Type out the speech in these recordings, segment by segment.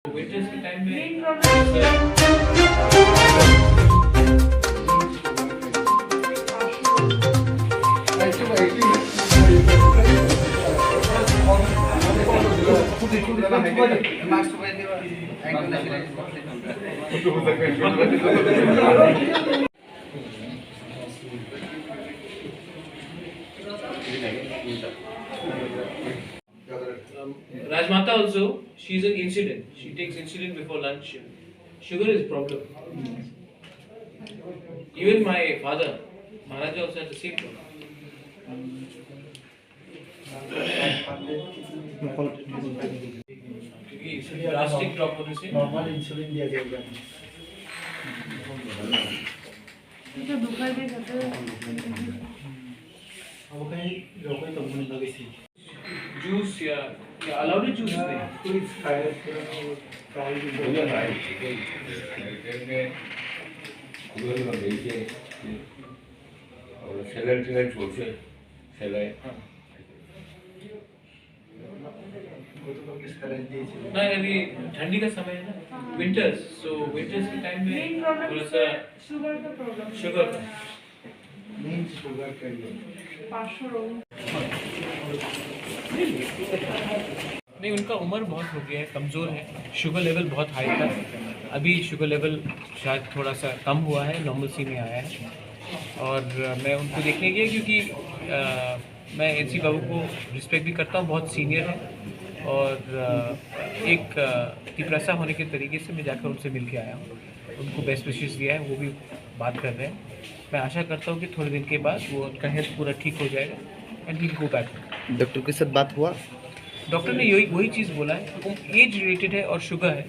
Winters के time में Rajmata also, she is an insulin. She takes insulin before lunch. Sugar is problem. Even my father, Maharaja also has the same problem. क्योंकि drastic drop होने से normal insulin दिया जाएगा। जो दुखा भी करते हैं वो कहीं कंपनी लगी थी जूस या अलाउड जूस नहीं कोई फायर नहीं अभी ठंडी का समय है ना विंटर्स सो विंटर्स के टाइम में थोड़ा सा शुगर का प्रॉब्लम शुगर का मेन शुगर का ये 500 रोग नहीं उनका उम्र बहुत हो गया है कमज़ोर है शुगर लेवल बहुत हाई था अभी शुगर लेवल शायद थोड़ा सा कम हुआ है नॉर्मल सी में आया है और मैं उनको देखने गया क्योंकि मैं एनसी बाबू को रिस्पेक्ट भी करता हूँ बहुत सीनियर है और एक तिप्रसा होने के तरीके से मैं जाकर उनसे मिल के आया हूँ उनको बेस्ट विशेस दिया है वो भी बात कर रहे हैं मैं आशा करता हूँ कि थोड़े दिन के बाद वो उनका हेल्थ पूरा ठीक हो जाएगा and will go back doctor के साथ बात हुआ डॉक्टर ने वही चीज़ बोला है वो एज रिलेटेड है और शुगर है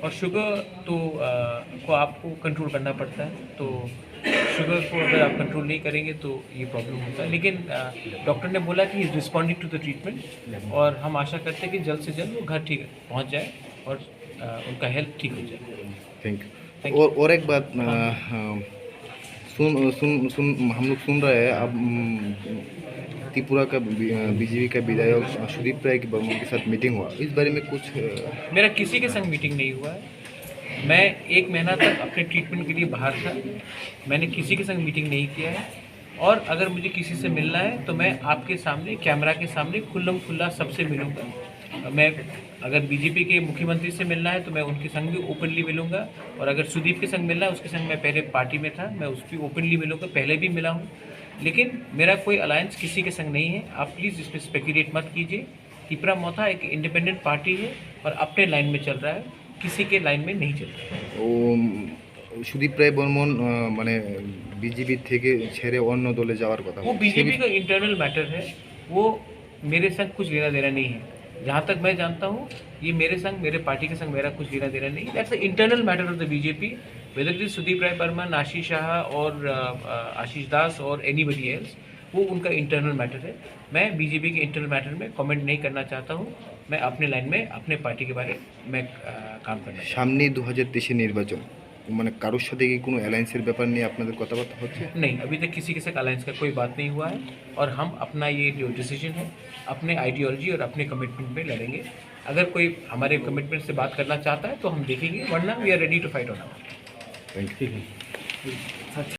और शुगर तो को आपको कंट्रोल करना पड़ता है तो शुगर को अगर आप कंट्रोल नहीं करेंगे तो ये प्रॉब्लम होता है लेकिन डॉक्टर ने बोला कि is responding to the treatment और हम आशा करते हैं कि जल्द से जल्द वो घर ठीक पहुंच जाए और उनका हेल्थ ठीक हो जाए थैंक यू और एक बात सुन हम लोग सुन रहे हैं अब त्रिपुरा का बीजेपी का विधायक सुदीप राय बर्मन के साथ मीटिंग हुआ इस बारे में कुछ मेरा किसी के संग मीटिंग नहीं हुआ है मैं 1 महीना तक अपने ट्रीटमेंट के लिए बाहर था मैंने किसी के संग मीटिंग नहीं किया है और अगर मुझे किसी से मिलना है तो मैं आपके सामने कैमरा के सामने खुल्लम खुल्ला सबसे मिलूँगा मैं अगर बीजेपी के मुख्यमंत्री से मिलना है तो मैं उनके संग भी ओपनली मिलूँगा और अगर सुदीप के संग मिलना है उसके संग मैं पहले पार्टी में था मैं उसकी ओपनली मिलूँगा पहले भी मिला हूँ लेकिन मेरा कोई अलायंस किसी के संग नहीं है आप प्लीज़ इसमें स्पेकुलेट मत कीजिए तिपरा मोथा एक इंडिपेंडेंट पार्टी है और अपने लाइन में चल रहा है किसी के लाइन में नहीं चल रहा है সুদীপ রায় বর্মন মানে বিজেপি থেকে ছেড়ে অন্য দলে যাওয়ার কথা वो बीजेपी का इंटरनल मैटर है वो मेरे संग कुछ लेना देना नहीं है जहाँ तक मैं जानता हूँ ये मेरे संग मेरे पार्टी के संग मेरा कुछ लेना देना नहीं that's the internal matter of the BJP whether it is Sudip Roy Barman Ashish Shah और आशीष दास और एनीबडी एल्स वो उनका इंटरनल मैटर है मैं बीजेपी के इंटरनल मैटर में कमेंट नहीं करना चाहता हूँ मैं अपने लाइन में अपने पार्टी के बारे में काम करना चाहता সামনে 2023 নির্বাচন মানে কারোর সাথে কি কোনো অ্যালায়েন্সের ব্যাপার নিয়ে আপনাদের কথাবার্তা হচ্ছে हूँ नहीं अभी तक किसी के साथ अलायंस का कोई बात नहीं हुआ है और हम अपना ये जो डिसीजन है अपने आइडियोलॉजी और अपने कमिटमेंट पे लड़ेंगे अगर कोई हमारे कमिटमेंट से बात करना चाहता है तो हम देखेंगे वरना we are ready to fight on our thank you